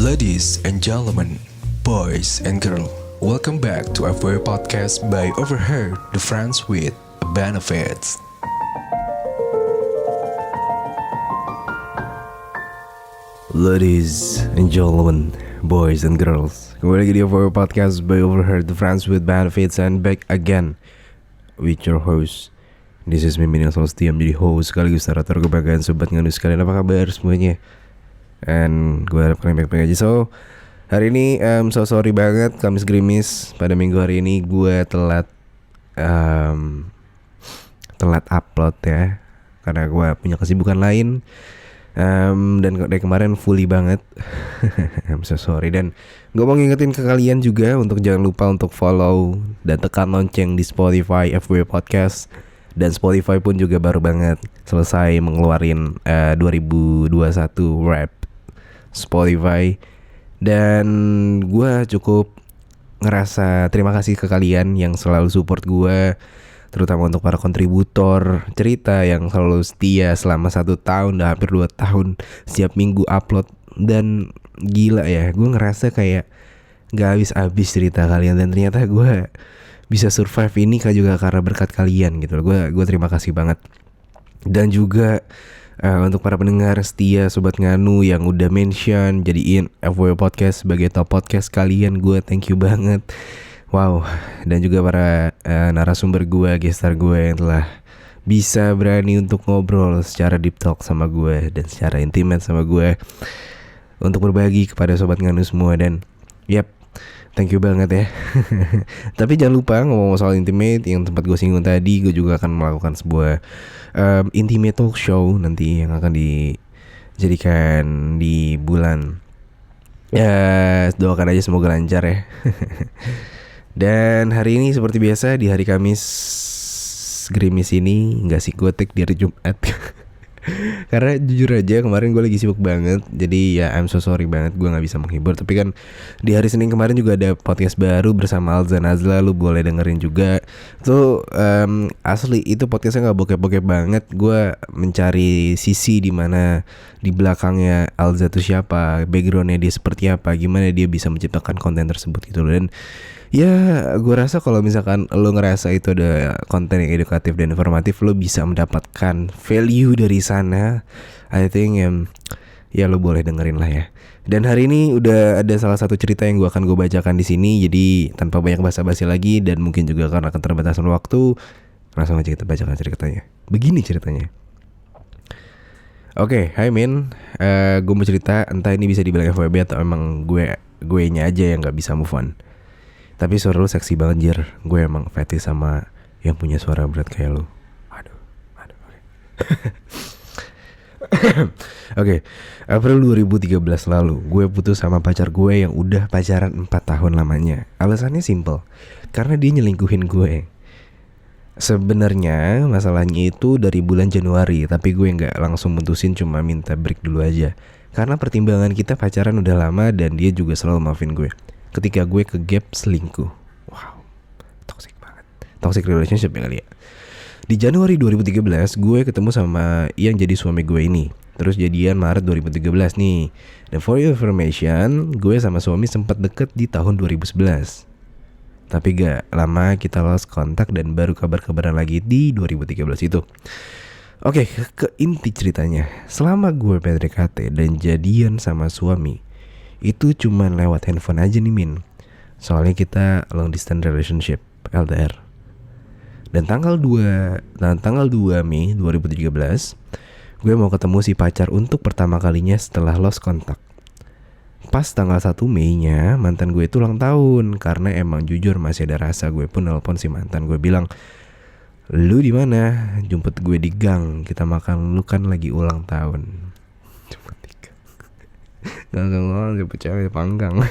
Ladies and gentlemen, boys and girls, welcome back to our podcast by Overheard, the Friends with Benefits. Ladies and gentlemen, boys and girls, kembali lagi di our podcast by Overheard, the Friends with Benefits, and back again with your host. This is Mimin yang selalu setia menjadi host sekaligus narator kebanggaan sobat nganu sekalian. Apa kabar semuanya? And gue harap kalian baik-baik aja. So hari ini sorry banget Kamis Gerimis. Pada minggu hari ini gue telat upload ya, karena gue punya kesibukan lain. Dan dari kemarin fully banget. I'm so sorry. Dan gue mau ngingetin ke kalian juga untuk jangan lupa untuk follow dan tekan lonceng di Spotify FW Podcast. Dan Spotify pun juga baru banget selesai mengeluarin 2021 rap Spotify. Dan gue cukup ngerasa terima kasih ke kalian yang selalu support gue, terutama untuk para kontributor cerita yang selalu setia selama 1 tahun dan hampir 2 tahun setiap minggu upload. Dan gila ya, gue ngerasa kayak gak habis-habis cerita kalian. Dan ternyata gue bisa survive ini juga karena berkat kalian gitu. Gue terima kasih banget. Dan juga untuk para pendengar setia Sobat Nganu yang udah mention jadiin FW Podcast sebagai top podcast kalian, gue thank you banget. Wow. Dan juga para narasumber gue, gestar gue yang telah bisa berani untuk ngobrol secara deep talk sama gue dan secara intimate sama gue, untuk berbagi kepada Sobat Nganu semua. Dan yep, thank you banget ya. Tapi jangan lupa ngomong soal intimate yang tempat gue singgung tadi, gue juga akan melakukan sebuah intimate talk show nanti yang akan dijadikan di bulan, ya doakan aja semoga lancar ya. Dan hari ini seperti biasa di hari Kamis Gerimis ini, enggak sih, gue take di hari Jumat. Karena jujur aja kemarin gue lagi sibuk banget. Jadi ya I'm so sorry banget gue gak bisa menghibur. Tapi kan di hari Senin kemarin juga ada podcast baru bersama Alza Nazla, lu boleh dengerin juga. Tuh asli itu podcastnya gak bokep-bokep banget. Gue mencari sisi dimana di belakangnya Alza tuh siapa, backgroundnya dia seperti apa, gimana dia bisa menciptakan konten tersebut gitu. Dan ya gue rasa kalau misalkan lo ngerasa itu ada konten yang edukatif dan informatif, lo bisa mendapatkan value dari sana. I think ya lo boleh dengerin lah ya. Dan hari ini udah ada salah satu cerita yang gue bacakan di sini. Jadi tanpa banyak basa-basi lagi dan mungkin juga karena keterbatasan waktu, langsung aja kita bacakan ceritanya. Begini ceritanya. Oke, hai Min, gue mau cerita. Entah ini bisa dibilang FWB atau emang gue nya aja yang gak bisa move on. Tapi suara lu seksi banget Jir. Gue emang fetish sama yang punya suara berat kayak lu. Aduh Oke, April 2013 lalu gue putus sama pacar gue yang udah pacaran 4 tahun lamanya. Alasannya simple, karena dia nyelingkuhin gue. Sebenarnya masalahnya itu dari bulan Januari, tapi gue gak langsung mutusin, cuma minta break dulu aja. Karena pertimbangan kita pacaran udah lama dan dia juga selalu maafin gue ketika gue ke gap selingkuh. Wow, toxic banget. Toxic relationship ya kali ya. Di Januari 2013 gue ketemu sama yang jadi suami gue ini. Terus jadian Maret 2013 nih. Dan for your information, gue sama suami sempat deket di tahun 2011. Tapi gak lama kita lost kontak dan baru kabar-kabaran lagi di 2013 itu. Oke, ke inti ceritanya. Selama gue PDKT dan jadian sama suami, itu cuman lewat handphone aja nih Min. Soalnya kita long distance relationship, LDR. Dan tanggal 2 Mei 2013 gue mau ketemu si pacar untuk pertama kalinya setelah lost kontak. Pas tanggal 1 Mei-nya mantan gue itu ulang tahun. Karena emang jujur masih ada rasa, gue pun nelpon si mantan gue bilang, "Lu di mana? Jemput gue di gang, kita makan, lu kan lagi ulang tahun." Jemput di gang. Gak jemput cewek panggang.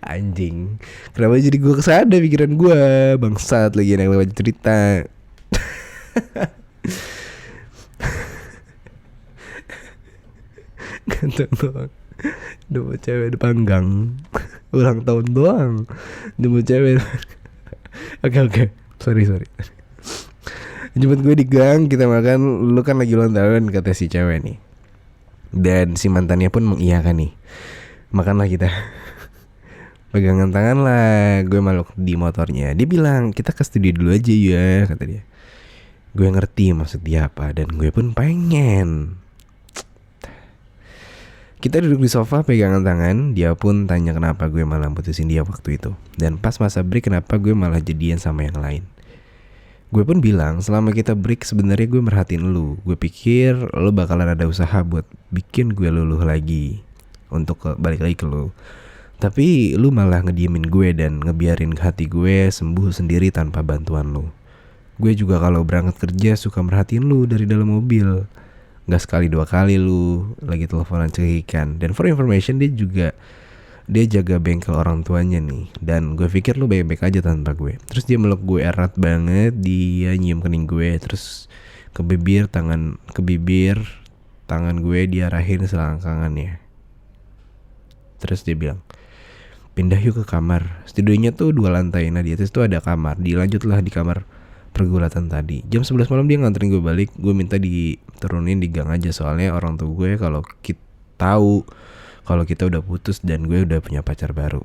Anjing, kenapa jadi gue kesana pikiran gue? Bangsat lagi yang lewat cerita. Ganteng doang, jemput cewek di panggang. Ulang tahun doang, jemput cewek. Oke, sorry. Jemput gue di gang, kita makan, lu kan lagi ulang tahun, kata si cewek nih. Dan si mantannya pun mengiyakan nih. Makanlah kita. Pegangan tangan lah. Gue malu di motornya. Dia bilang kita ke studio dulu aja ya, kata dia. Gue ngerti maksud dia apa. Dan gue pun pengen. Kita duduk di sofa pegangan tangan. Dia pun tanya kenapa gue malah putusin dia waktu itu. Dan pas masa break kenapa gue malah jadian sama yang lain. Gue pun bilang selama kita break sebenarnya gue merhatiin lu. Gue pikir lu bakalan ada usaha buat bikin gue luluh lagi untuk balik lagi ke lu. Tapi lu malah ngediemin gue dan ngebiarin hati gue sembuh sendiri tanpa bantuan lu. Gue juga kalau berangkat kerja suka merhatiin lu dari dalam mobil. Gak sekali dua kali lu lagi teleponan cekikan. Dan for information dia jaga bengkel orang tuanya nih. Dan gue pikir lu baik-baik aja tanpa gue. Terus dia meluk gue erat banget. Dia nyium kening gue. Terus ke bibir tangan gue diarahin selangkangannya. Terus dia bilang, pindah yuk ke kamar. Studionya tuh 2 lantai. Nah di atas tuh ada kamar. Dilanjutlah di kamar pergulatan tadi. Jam 11 malam dia nganterin gue balik. Gue minta diturunin di gang aja. Soalnya orang tua gue kalau tahu kalau kita udah putus dan gue udah punya pacar baru.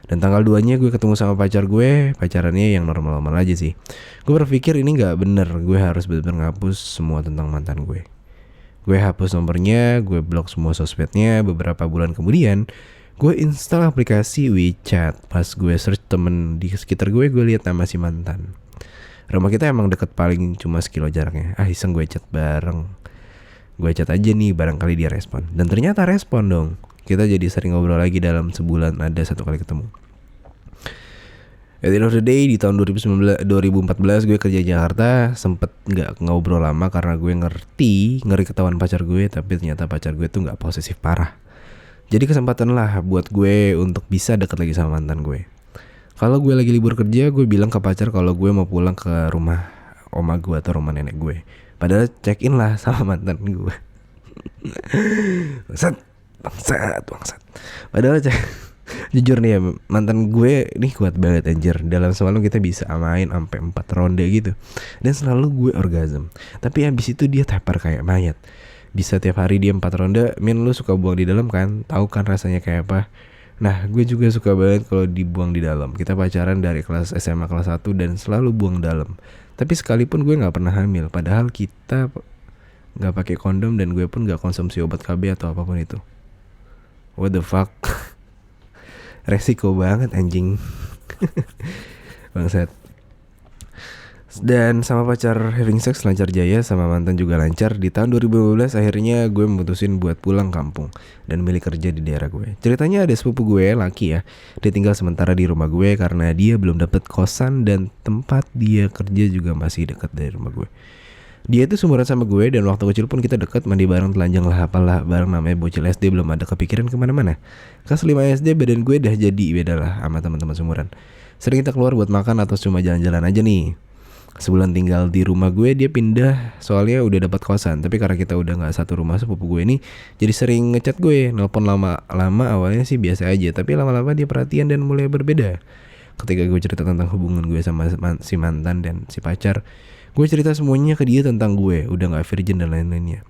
Dan tanggal 2-nya gue ketemu sama pacar gue. Pacarannya yang normal-normal aja sih. Gue berpikir ini gak bener. Gue harus benar-benar ngapus semua tentang mantan gue. Gue hapus nomornya. Gue blok semua sosmednya. Beberapa bulan kemudian gue install aplikasi WeChat. Pas gue search temen di sekitar gue lihat nama si mantan. Rumah kita emang deket, paling cuma sekilo jaraknya. Iseng gue chat bareng. Gue chat aja nih, barangkali dia respon. Dan ternyata respon dong. Kita jadi sering ngobrol lagi dalam sebulan, ada 1 kali ketemu. At the end of the day, di tahun 2014 gue kerja di Jakarta. Sempet gak ngobrol lama karena gue ngeri ketahuan pacar gue. Tapi ternyata pacar gue tuh gak posesif parah. Jadi kesempatan lah buat gue untuk bisa deket lagi sama mantan gue. Kalau gue lagi libur kerja, gue bilang ke pacar kalau gue mau pulang ke rumah oma gue atau rumah nenek gue. Padahal check in lah sama mantan gue. Bangsat. Padahal jujur nih ya, mantan gue nih kuat banget anjir. Dalam semalam kita bisa main sampai 4 ronde gitu. Dan selalu gue orgasm. Tapi habis itu dia tepar kayak mayat. Bisa tiap hari dia 4 ronde. Min, lu suka buang di dalam kan? Tahu kan rasanya kayak apa? Nah, gue juga suka banget kalau dibuang di dalam. Kita pacaran dari kelas SMA kelas 1 dan selalu buang dalam. Tapi sekalipun gue gak pernah hamil. Padahal kita gak pakai kondom dan gue pun gak konsumsi obat KB atau apapun itu. What the fuck? Resiko banget anjing. Bangsat. Dan sama pacar having sex lancar jaya, sama mantan juga lancar. Di tahun 2015 akhirnya gue memutusin buat pulang kampung dan milih kerja di daerah gue. Ceritanya ada sepupu gue laki ya. Dia tinggal sementara di rumah gue karena dia belum dapet kosan dan tempat dia kerja juga masih dekat dari rumah gue. Dia itu seumuran sama gue dan waktu kecil pun kita dekat, mandi bareng, telanjang lah apalah bareng, namanya bocil SD belum ada kepikiran kemana-mana. Kelas 5 SD badan gue dah jadi beda lah sama teman-teman seumuran. Sering kita keluar buat makan atau cuma jalan-jalan aja nih. Sebulan tinggal di rumah gue, dia pindah soalnya udah dapat kosan. Tapi karena kita udah nggak satu rumah, sepupu gue ini jadi sering ngechat gue, nelpon lama-lama. Awalnya sih biasa aja, tapi lama-lama dia perhatian dan mulai berbeda. Ketika gue cerita tentang hubungan gue sama si mantan dan si pacar, gue cerita semuanya ke dia tentang gue, udah gak virgin dan lain-lainnya.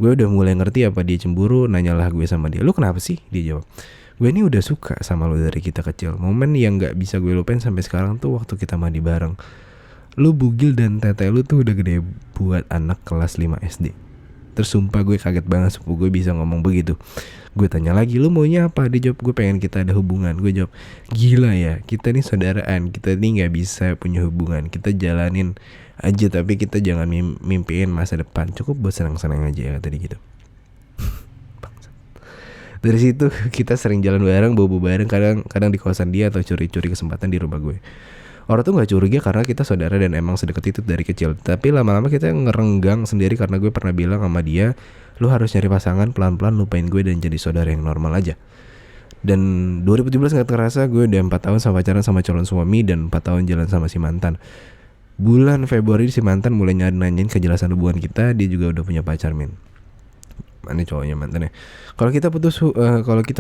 Gue udah mulai ngerti apa dia cemburu, nanyalah gue sama dia, lu kenapa sih? Dia jawab, gue ini udah suka sama lu dari kita kecil. Momen yang gak bisa gue lupain sampai sekarang tuh waktu kita mandi bareng. Lu bugil dan tete lu tuh udah gede buat anak kelas 5 SD. Terus sumpah gue kaget banget sepupu gue bisa ngomong begitu. Gue tanya lagi, lu maunya apa? Dia jawab, gue pengen kita ada hubungan. Gue jawab, gila ya, kita nih saudaraan, kita nih gak bisa punya hubungan. Kita jalanin aja tapi kita jangan mimpiin masa depan. Cukup buat senang-senang aja ya, tadi gitu. Dari situ kita sering jalan bareng, bobo bareng, kadang di kosan dia atau curi-curi kesempatan di rumah gue. Orang tuh gak curiga karena kita saudara dan emang sedekat itu dari kecil. Tapi lama-lama kita ngerenggang sendiri karena gue pernah bilang sama dia, lu harus nyari pasangan, pelan-pelan lupain gue dan jadi saudara yang normal aja. Dan 2017 gak terasa gue udah 4 tahun sama pacaran sama calon suami dan 4 tahun jalan sama si mantan. Bulan Februari si mantan mulai nanyain kejelasan hubungan kita, dia juga udah punya pacar men. Mana cowoknya mantannya. Kalau kita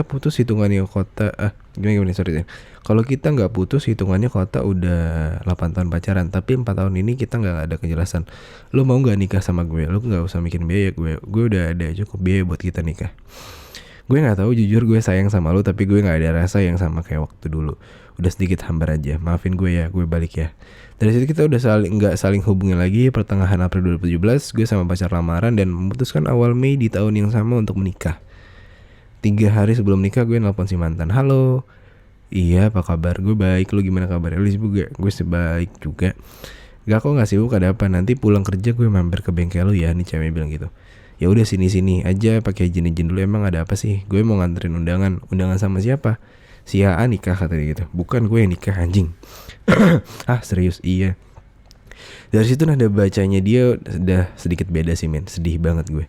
putus hitungannya kota gimana sorry. Kalau kita nggak putus hitungannya kota udah 8 tahun pacaran, tapi 4 tahun ini kita nggak ada kejelasan. Lu mau nggak nikah sama gue? Lu nggak usah mikirin biaya gue udah ada cukup biaya buat kita nikah. Gue nggak tahu, jujur gue sayang sama lu, tapi gue nggak ada rasa yang sama kayak waktu dulu. Udah sedikit hambar aja, maafin gue ya, gue balik ya. Dari situ kita udah nggak saling hubungi lagi. Pertengahan April 2017 gue sama pacar lamaran dan memutuskan awal Mei di tahun yang sama untuk menikah. 3 hari sebelum nikah gue nelpon si mantan. Halo, iya apa kabar? Gue baik, lu gimana kabarnya? Lu sibuk gak? Gue sebaik juga. Gak, kok gak sibuk, ada apa? Nanti pulang kerja gue mampir ke bengkel lu ya. Nih cewek bilang gitu. Ya udah sini aja pakai izin dulu, emang ada apa sih? Gue mau nganterin undangan sama siapa? Si A nikah katanya gitu. Bukan, gue yang nikah anjing. Ah serius? Iya. Dari situ nada bacanya dia udah sedikit beda sih men. Sedih banget gue.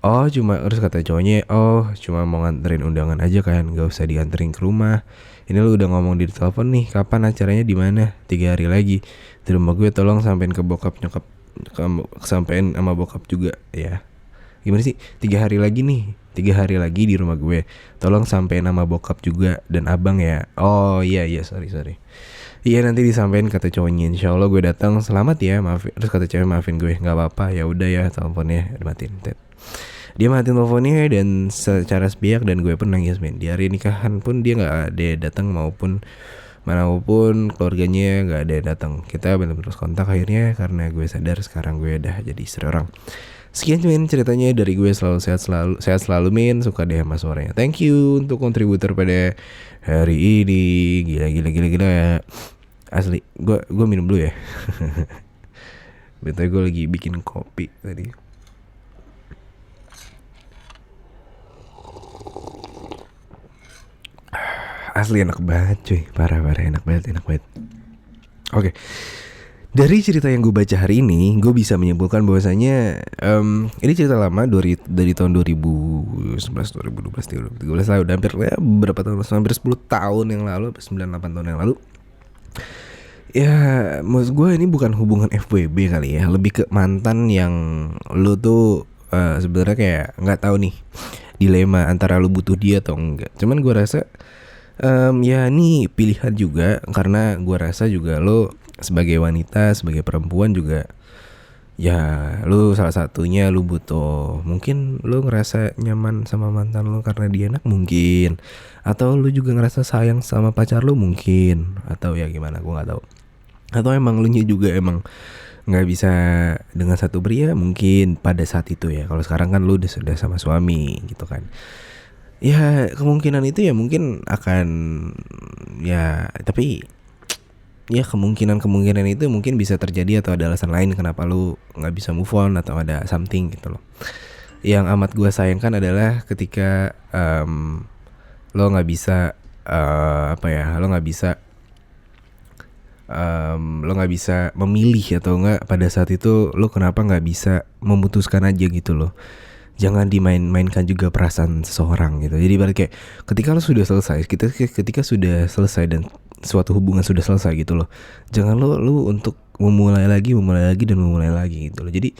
Oh cuma, terus kata cowoknya, oh cuma mau nganterin undangan aja kan, gak usah dianterin ke rumah. Ini lu udah ngomong di telepon nih, kapan acaranya di mana? 3 hari lagi di rumah gue, tolong sampein ke bokap nyokap, sampein sama bokap juga ya. Gimana sih? 3 hari lagi nih, 3 hari lagi di rumah gue, tolong sampein nama bokap juga dan abang ya. Oh iya sorry. Iya nanti disampein kata cowoknya. Insya Allah gue datang, selamat ya, maaf. Terus kata cewek, maafin gue, nggak apa-apa, ya udah ya, teleponnya dimatiin. Dia matiin teleponnya dan secara sepihak, dan gue pun nangis men. Di hari nikahan pun dia nggak ada datang, maupun keluarganya nggak ada datang. Kita belum terus kontak akhirnya karena gue sadar sekarang gue udah jadi istri orang. Sekian men ceritanya dari gue, sehat selalu men. Suka deh sama suaranya. Thank you untuk kontributor pada hari ini. Gila ya. Asli, gue minum dulu ya. Bentar, gue lagi bikin kopi tadi. Asli enak banget cuy, parah enak banget. Oke. Dari cerita yang gue baca hari ini, gue bisa menyimpulkan bahwasanya ini cerita lama dari tahun 2011, 2012, 2013 lah, udah hampir ya, berapa tahun, hampir 10 tahun yang lalu, 9-8 tahun yang lalu. Ya, maksud gue ini bukan hubungan FWB kali ya, lebih ke mantan yang lu tuh sebenarnya kayak nggak tahu nih dilema antara lu butuh dia atau enggak. Cuman gue rasa ya ini pilihan juga, karena gue rasa juga lo sebagai wanita, sebagai perempuan juga, ya lu salah satunya lu butuh, mungkin lu ngerasa nyaman sama mantan lu karena dia enak mungkin, atau lu juga ngerasa sayang sama pacar lu mungkin, atau ya gimana gue nggak tahu, atau emang lu juga emang nggak bisa dengan satu pria mungkin pada saat itu ya. Kalau sekarang kan lu sudah sama suami gitu kan. Ya kemungkinan itu ya mungkin akan, ya tapi ya kemungkinan itu mungkin bisa terjadi, atau ada alasan lain kenapa lu nggak bisa move on, atau ada something gitu loh. Yang amat gue sayangkan adalah ketika lo nggak bisa lo nggak bisa memilih, atau enggak pada saat itu lo kenapa nggak bisa memutuskan aja gitu loh. Jangan dimain-mainkan juga perasaan seseorang gitu. Jadi berarti kayak ketika sudah selesai dan suatu hubungan sudah selesai gitu loh, jangan lu untuk memulai lagi gitu loh. Jadi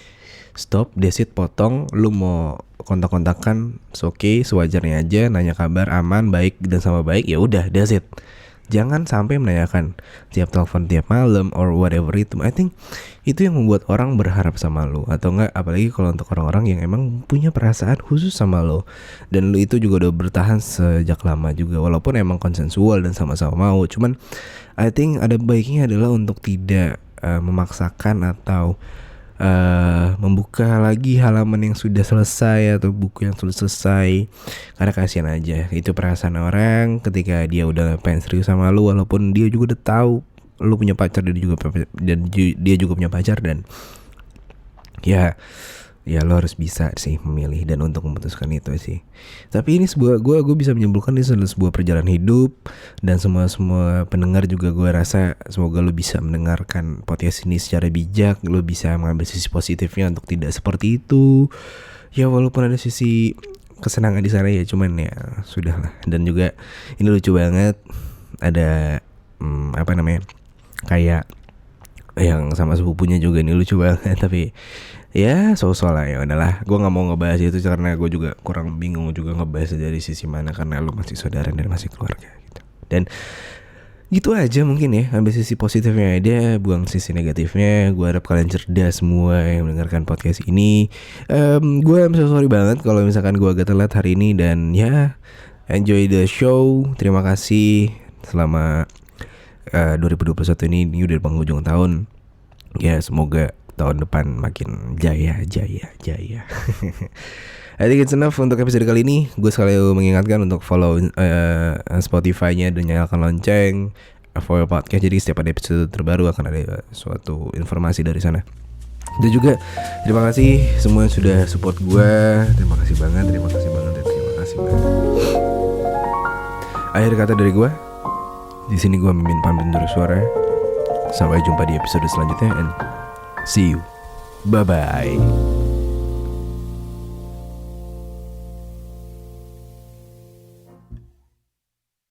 stop, that's it, potong. Lu mau kontak-kontakan, okay, sewajarnya aja, nanya kabar aman, baik dan sama baik, ya udah, that's it. Jangan sampai menanyakan tiap telepon tiap malam or whatever itu. I think itu yang membuat orang berharap sama lo, atau enggak, apalagi kalau untuk orang-orang yang emang punya perasaan khusus sama lo, dan lo itu juga udah bertahan sejak lama juga, walaupun emang konsensual dan sama-sama mau. Cuman I think ada baiknya adalah untuk tidak memaksakan atau membuka lagi halaman yang sudah selesai atau buku yang sudah selesai, karena kasihan aja itu perasaan orang ketika dia udah pengen serius sama lu, walaupun dia juga udah tahu lu punya pacar dan dia juga punya pacar, dan ya lo harus bisa sih memilih dan untuk memutuskan itu sih. Tapi ini gue bisa menyimpulkan ini adalah sebuah perjalanan hidup, dan semua pendengar juga gue rasa semoga lo bisa mendengarkan podcast ini secara bijak, lo bisa mengambil sisi positifnya untuk tidak seperti itu. Ya walaupun ada sisi kesenangan di sana ya, cuman ya sudahlah. Dan juga ini lucu banget, ada kayak yang sama sepupunya juga nih lucu banget. Tapi ya so-so lah, ya udahlah. Gue nggak mau ngebahas itu karena gue juga kurang bingung juga ngebahas dari sisi mana, karena lu masih saudara dan masih keluarga gitu. Dan gitu aja mungkin ya, ambil sisi positifnya aja, buang sisi negatifnya. Gue harap kalian cerdas semua yang mendengarkan podcast ini. Gue sorry banget kalau misalkan gue agak telat hari ini. Dan ya, enjoy the show. Terima kasih selama 2021 ini udah di penghujung tahun. Ya semoga tahun depan makin jaya. I think it's enough untuk episode kali ini. Gue selalu mengingatkan untuk follow Spotify-nya dan nyalakan lonceng for podcast. Jadi setiap ada episode terbaru akan ada suatu informasi dari sana. Dan juga terima kasih semua yang sudah support gue. Terima kasih banget. Akhir kata dari gue, di sini gue Mimin pamit undur suara. Sampai jumpa di episode selanjutnya and see you. Bye bye.